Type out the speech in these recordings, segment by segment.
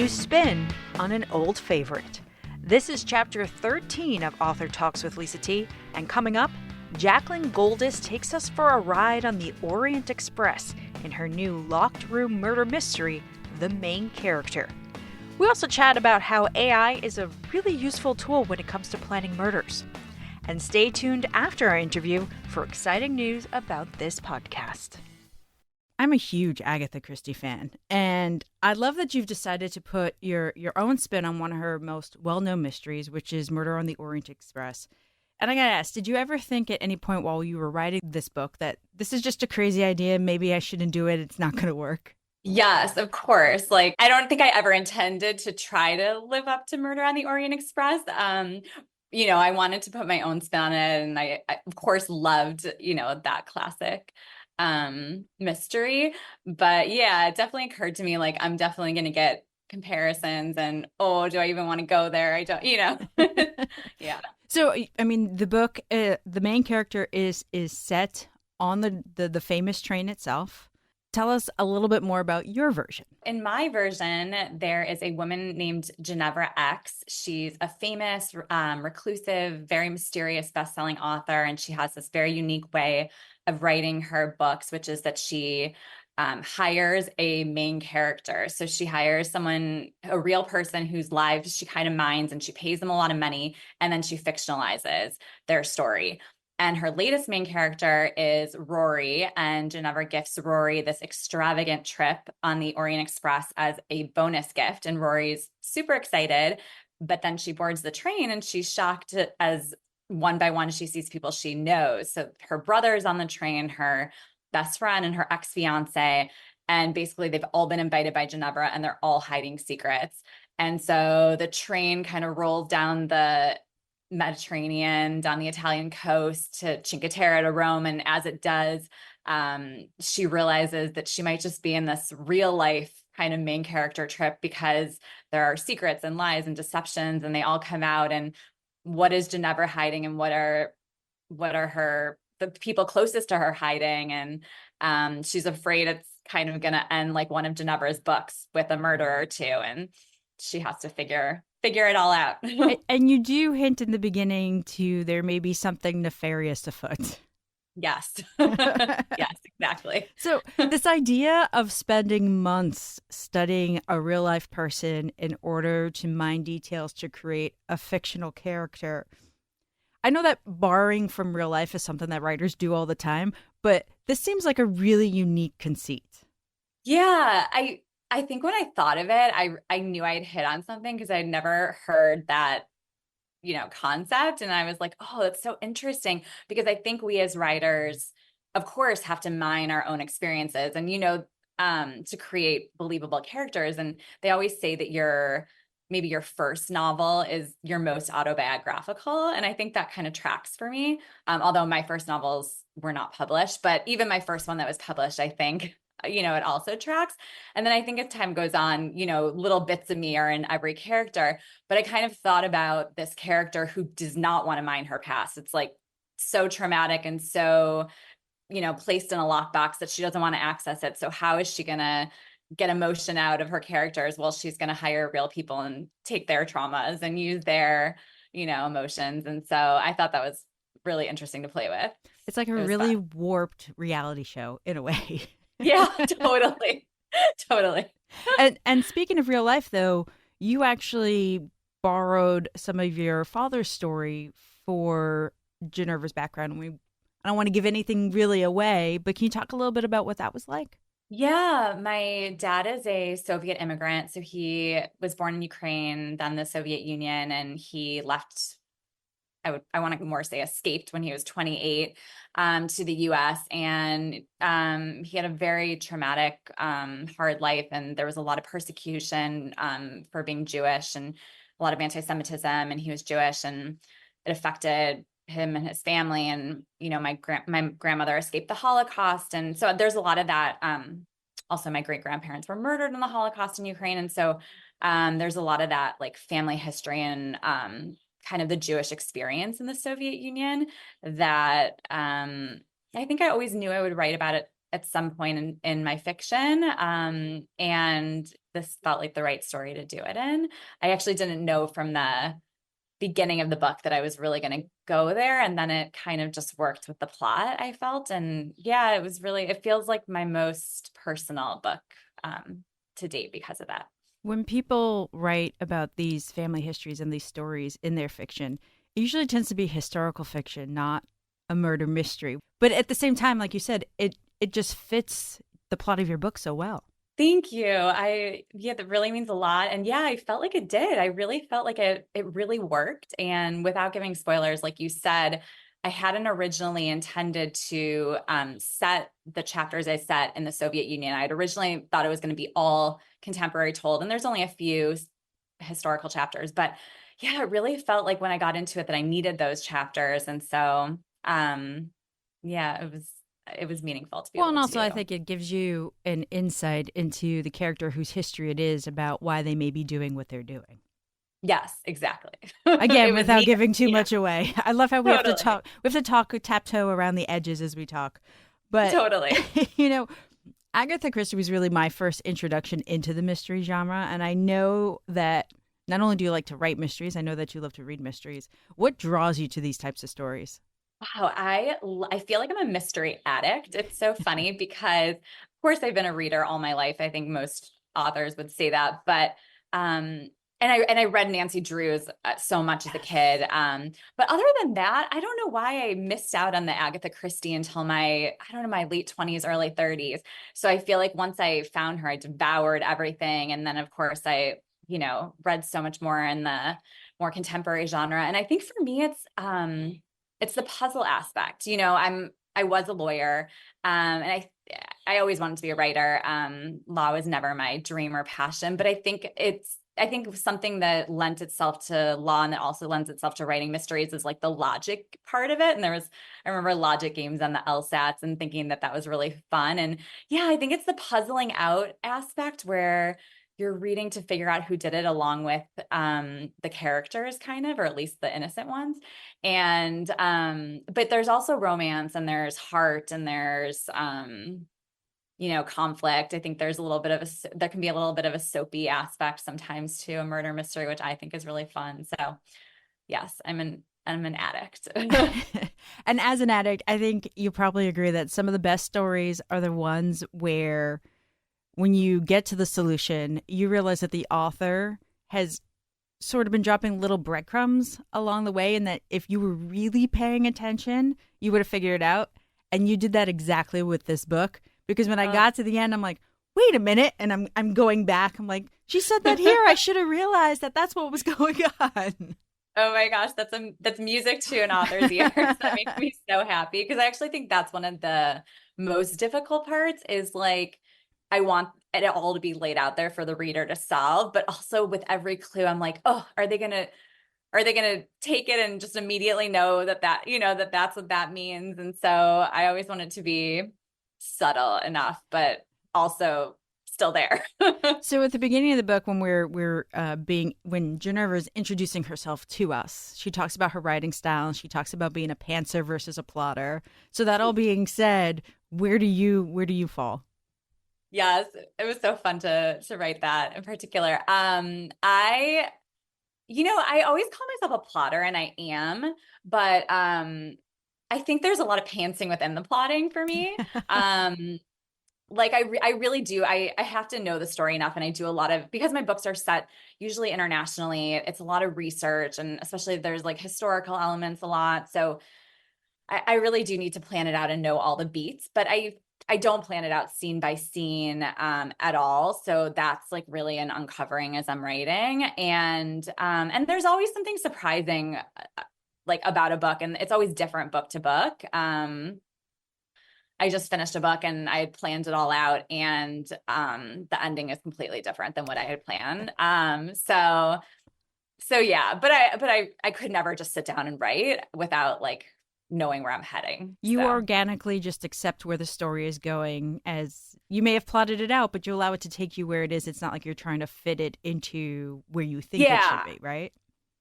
new spin on an old favorite. This is chapter 13 of Author Talks with Lisa T, and coming up, Jaclyn Goldis takes us for a ride on the Orient Express in her new locked room murder mystery, The Main Character. We also chat about how AI is a really useful tool when it comes to planning murders. And stay tuned after our interview for exciting news about this podcast. I'm a huge Agatha Christie fan, and I love that you've decided to put your own spin on one of her most well-known mysteries, which is Murder on the Orient Express. And I gotta ask, did you ever think at any point while you were writing this book that this is just a crazy idea, maybe I shouldn't do it, it's not gonna work? Yes, of course. Like, I don't think I ever intended to try to live up to Murder on the Orient Express. I wanted to put my own spin on it, and I of course loved, that classic mystery. But yeah, it definitely occurred to me, like, I'm definitely going to get comparisons and, oh, do I even want to go there? I don't, yeah. So, I mean, the book, the main character is set on the famous train itself. Tell us a little bit more about your version. In my version, there is a woman named Ginevra X. She's a famous, reclusive, very mysterious best-selling author, and she has this very unique way of writing her books, which is that she hires a main character. So she hires someone, a real person whose lives she kind of minds, and she pays them a lot of money, and then she fictionalizes their story. And her latest main character is Rory, and Ginevra gifts Rory this extravagant trip on the Orient Express as a bonus gift. And Rory's super excited, but then she boards the train and she's shocked as one by one she sees people she knows. So her brother's on the train, her best friend and her ex-fiance, and basically they've all been invited by Ginevra and they're all hiding secrets. And so the train kind of rolls down the Mediterranean, down the Italian coast to Cinque Terre to Rome. And as it does, she realizes that she might just be in this real life kind of main character trip because there are secrets and lies and deceptions, and they all come out. And what is Ginevra hiding, and what are the people closest to her hiding? And she's afraid it's kind of going to end like one of Ginevra's books with a murder or two, and she has to figure it all out. And you do hint in the beginning to there may be something nefarious afoot. Yes. Yes, exactly. So this idea of spending months studying a real life person in order to mine details to create a fictional character, I know that borrowing from real life is something that writers do all the time, but this seems like a really unique conceit. Yeah, I think when I thought of it, I knew I'd hit on something because I'd never heard that, concept. And I was like, oh, that's so interesting, because I think we as writers, of course, have to mine our own experiences and, to create believable characters. And they always say that maybe your first novel is your most autobiographical. And I think that kind of tracks for me. Although my first novels were not published, but even my first one that was published, I think, it also tracks. And then I think as time goes on, little bits of me are in every character. But I kind of thought about this character who does not want to mine her past. It's like so traumatic and so, placed in a lockbox that she doesn't want to access it. So how is she going to get emotion out of her characters? Well, she's going to hire real people and take their traumas and use their, emotions. And so I thought that was really interesting to play with. It's like a really warped reality show in a way. Yeah, totally. Totally. And speaking of real life, though, you actually borrowed some of your father's story for Ginevra's background. I don't want to give anything really away, but can you talk a little bit about what that was like? Yeah, my dad is a Soviet immigrant. So he was born in Ukraine, then the Soviet Union, and he left. I want to more say escaped when he was 28 to the US. And he had a very traumatic, hard life. And there was a lot of persecution for being Jewish and a lot of anti-Semitism. And he was Jewish, and it affected him and his family. And, my grandmother escaped the Holocaust. And so there's a lot of that. Also, my great-grandparents were murdered in the Holocaust in Ukraine. And so there's a lot of that, like, family history and kind of the Jewish experience in the Soviet Union that I think I always knew I would write about it at some point in my fiction. And this felt like the right story to do it in. I actually didn't know from the beginning of the book that I was really going to go there. And then it kind of just worked with the plot, I felt. And yeah, it feels like my most personal book to date because of that. When people write about these family histories and these stories in their fiction, it usually tends to be historical fiction, not a murder mystery. But at the same time, like you said, it just fits the plot of your book so well. Thank you. Yeah, that really means a lot. And yeah, I felt like it did. I really felt like it really worked. And without giving spoilers, like you said, I hadn't originally intended to set the chapters I set in the Soviet Union. I'd originally thought it was going to be all contemporary told, and there's only a few historical chapters. But yeah, it really felt like when I got into it that I needed those chapters. And so yeah, it was meaningful to be Well, and able also I to. think it gives you an insight into the character whose history it is about why they may be doing what they're doing. Yes, exactly. Again, It was without neat. giving too Yeah, much away. I love how totally. we have to talk taptoe around the edges as we talk. But Totally. you know, Agatha Christie was really my first introduction into the mystery genre, and I know that not only do you like to write mysteries, I know that you love to read mysteries. What draws you to these types of stories? Wow, I feel like I'm a mystery addict. It's so funny because, of course, I've been a reader all my life. I think most authors would say that, but and I read Nancy Drew's so much as a kid. But other than that, I don't know why I missed out on the Agatha Christie until I don't know, my late 20s, early 30s. So I feel like once I found her, I devoured everything, and then of course I, read so much more in the more contemporary genre. And I think for me, it's the puzzle aspect. I was a lawyer, and I always wanted to be a writer. Law was never my dream or passion, but I think something that lent itself to law and that also lends itself to writing mysteries is like the logic part of it. And I remember logic games on the LSATs and thinking that that was really fun. And yeah, I think it's the puzzling out aspect where you're reading to figure out who did it along with the characters kind of, or at least the innocent ones. And but there's also romance and there's heart and there's conflict. I think there can be a little bit of a soapy aspect sometimes to a murder mystery, which I think is really fun. So yes, I'm an addict. And as an addict, I think you probably agree that some of the best stories are the ones where when you get to the solution, you realize that the author has sort of been dropping little breadcrumbs along the way, and that if you were really paying attention, you would have figured it out. And you did that exactly with this book, because when I got to the end, I'm like, wait a minute, and I'm going back. I'm like, she said that here. I should have realized that that's what was going on. Oh my gosh, that's music to an author's ears. That makes me so happy because I actually think that's one of the most difficult parts is like I want it all to be laid out there for the reader to solve, but also with every clue, I'm like, oh, are they gonna take it and just immediately know that that's what that means? And so I always want it to be subtle enough, but also still there. So at the beginning of the book, when when Ginevra is introducing herself to us, she talks about her writing style, and she talks about being a pantser versus a plotter. So that all being said, where do you fall? Yes, it was so fun to write that in particular. I always call myself a plotter, and I am, but I think there's a lot of pantsing within the plotting for me. Like I really do. I have to know the story enough, and I do a lot of because my books are set usually internationally. It's a lot of research, and especially there's like historical elements a lot. So I really do need to plan it out and know all the beats, but I don't plan it out scene by scene at all. So that's like really an uncovering as I'm writing. And there's always something surprising like about a book, and it's always different book to book. I just finished a book and I had planned it all out, and the ending is completely different than what I had planned. So yeah, but I could never just sit down and write without like knowing where I'm heading. You So organically just accept where the story is going, as you may have plotted it out, but you allow it to take you where it is. It's not like you're trying to fit it into where you think it should yeah, be, right?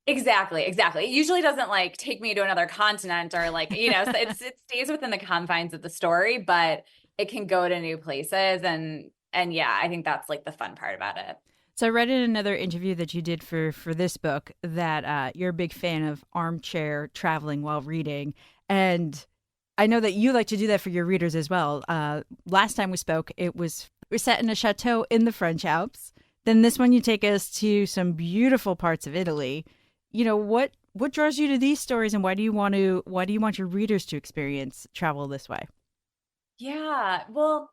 exactly, exactly. It usually doesn't like take me to another continent or like, so it stays within the confines of the story, but it can go to new places. And yeah, I think that's like the fun part about it. So I read in another interview that you did for this book that you're a big fan of armchair traveling while reading, and I know that you like to do that for your readers as well. Last time we spoke, we're set in a chateau in the French Alps. Then this one, you take us to some beautiful parts of Italy. You know, what draws you to these stories, and why do you want your readers to experience travel this way? Yeah. Well,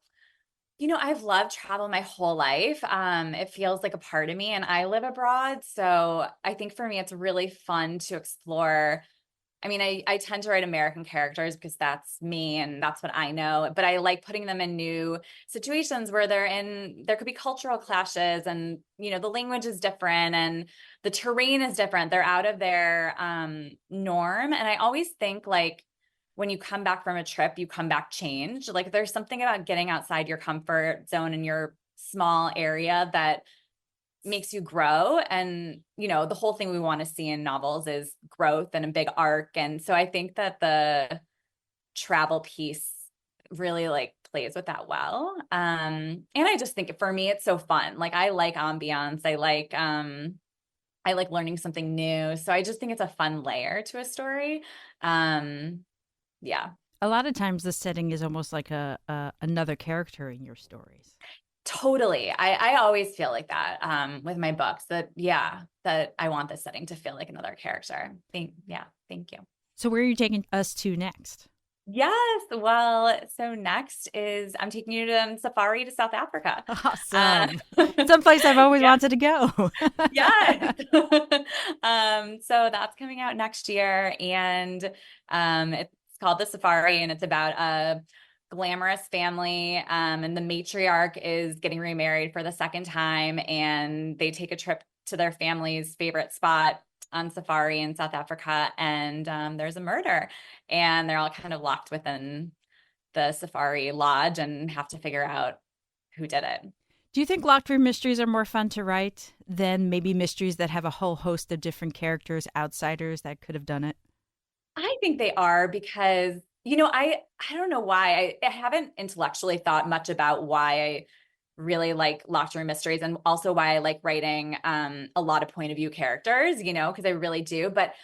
I've loved travel my whole life. It feels like a part of me, and I live abroad. So I think for me, it's really fun to explore. I mean, I tend to write American characters because that's me and that's what I know. But I like putting them in new situations where there could be cultural clashes, and, the language is different and the terrain is different. They're out of their norm. And I always think like, when you come back from a trip, you come back changed. Like there's something about getting outside your comfort zone in your small area that makes you grow. And, the whole thing we want to see in novels is growth and a big arc. And so I think that the travel piece really like plays with that well. And I just think for me, it's so fun. Like I like ambiance. I like learning something new. So I just think it's a fun layer to a story. Yeah. A lot of times, the setting is almost like a another character in your stories. Totally. I always feel like that with my books that I want this setting to feel like another character. Thank you. So where are you taking us to next? Yes. Well, so next is I'm taking you to safari to South Africa. Awesome. Someplace I've always wanted to go. Yes. So that's coming out next year, and it's called The Safari, and it's about a glamorous family, and the matriarch is getting remarried for the second time, and they take a trip to their family's favorite spot on safari in South Africa, and there's a murder, and they're all kind of locked within the safari lodge and have to figure out who did it. Do you think locked room mysteries are more fun to write than maybe mysteries that have a whole host of different characters, outsiders that could have done it? I think they are because, I don't know why. I haven't intellectually thought much about why I really like locked room mysteries, and also why I like writing a lot of point of view characters, because I really do. But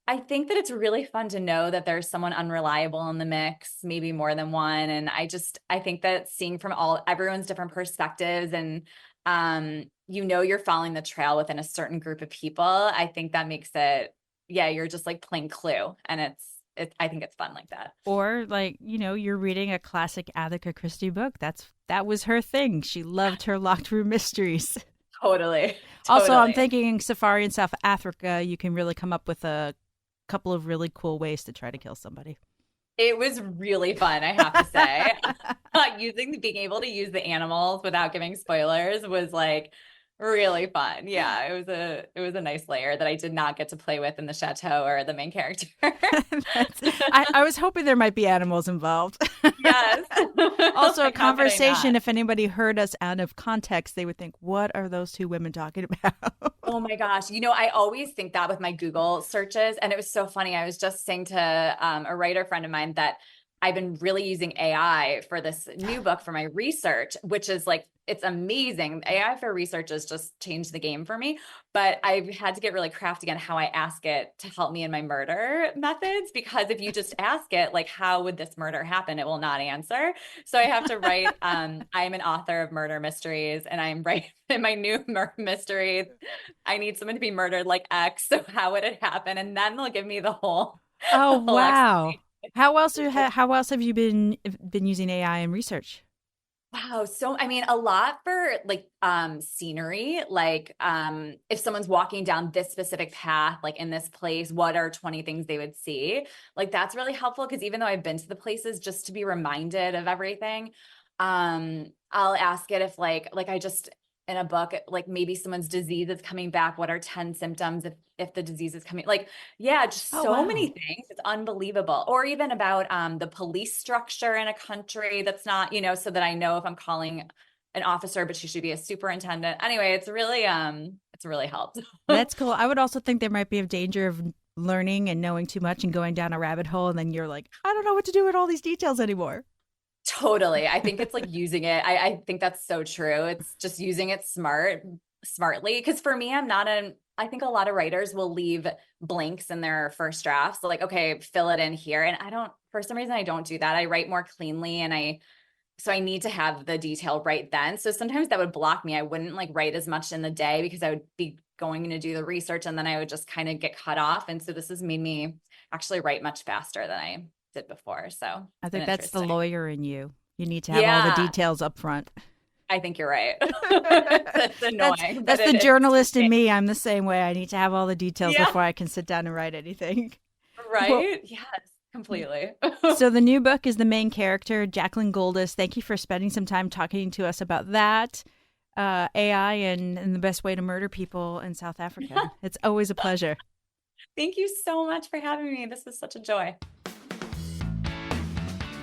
I think that it's really fun to know that there's someone unreliable in the mix, maybe more than one. And I think that seeing from everyone's different perspectives, and you're following the trail within a certain group of people. I think that makes it, yeah, you're just like playing Clue, and I think it's fun like that. Or like, you're reading a classic Agatha Christie book. That was her thing. She loved her locked room mysteries. Totally. Also, I'm thinking Safari in South Africa, you can really come up with a couple of really cool ways to try to kill somebody. It was really fun, I have to say. Being able to use the animals without giving spoilers was like really fun. Yeah, it was a nice layer that I did not get to play with in the chateau or the main character. I was hoping there might be animals involved. Yes. Also, a conversation, if anybody heard us out of context, they would think, what are those two women talking about? Oh my gosh. I always think that with my Google searches. And it was so funny. I was just saying to a writer friend of mine that I've been really using AI for this new book for my research, which is like, it's amazing. AI for research has just changed the game for me. But I've had to get really crafty on how I ask it to help me in my murder methods, because if you just ask it, like, how would this murder happen? It will not answer. So I have to write, I'm an author of murder mysteries, and I'm writing in my new murder mystery, I need someone to be murdered like X. So how would it happen? And then they'll give me the whole, Oh, the whole wow. How else have you been using AI in research? Wow. So, I mean, a lot for like scenery, like if someone's walking down this specific path, like in this place, what are 20 things they would see? Like that's really helpful, because even though I've been to the places, just to be reminded of everything, I'll ask it if like I just in a book, like maybe someone's disease is coming back, what are 10 symptoms if the disease is coming, like, yeah, just so many things. It's unbelievable. Or even about the police structure in a country that's not, so that I know if I'm calling an officer, but she should be a superintendent. Anyway, it's really helped. That's cool. I would also think there might be a danger of learning and knowing too much and going down a rabbit hole, and then you're like, I don't know what to do with all these details anymore. Totally. I think it's like using it. I think that's so true. It's just using it smartly. Because for me, I think a lot of writers will leave blanks in their first drafts. Like, okay, fill it in here. And for some reason, I don't do that. I write more cleanly so I need to have the detail right then. So sometimes that would block me. I wouldn't like write as much in the day because I would be going to do the research and then I would just kind of get cut off. And so this has made me actually write much faster than I did before. So I it's think been that's the interesting. lawyer in you. You need to have all the Yeah, details up front. I think you're right. That's That's annoying, but that's the it journalist in is. me. I'm the same way. I need to have all the details Yeah, before I can sit down and write anything. Well, right? Yes, completely. so the new book is the main character, Jaclyn Goldis. Thank you for spending some time talking to us about that, AI and the best way to murder people in South Africa. It's always a pleasure. Thank you so much for having me. This was such a joy.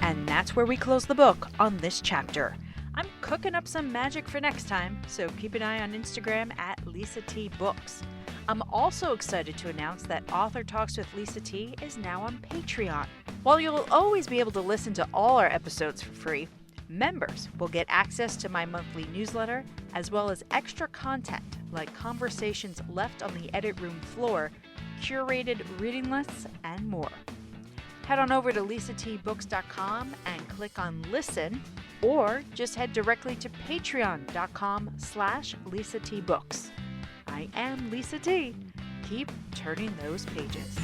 And that's where we close the book on this chapter. I'm cooking up some magic for next time, so keep an eye on Instagram at Lisa T Books. I'm also excited to announce that Author Talks with Lisa T is now on Patreon. While you'll always be able to listen to all our episodes for free, members will get access to my monthly newsletter, as well as extra content like conversations left on the edit room floor, curated reading lists, and more. Head on over to lisatbooks.com and click on Listen, or just head directly to patreon.com/LisaTBooks. I am Lisa T. Keep turning those pages.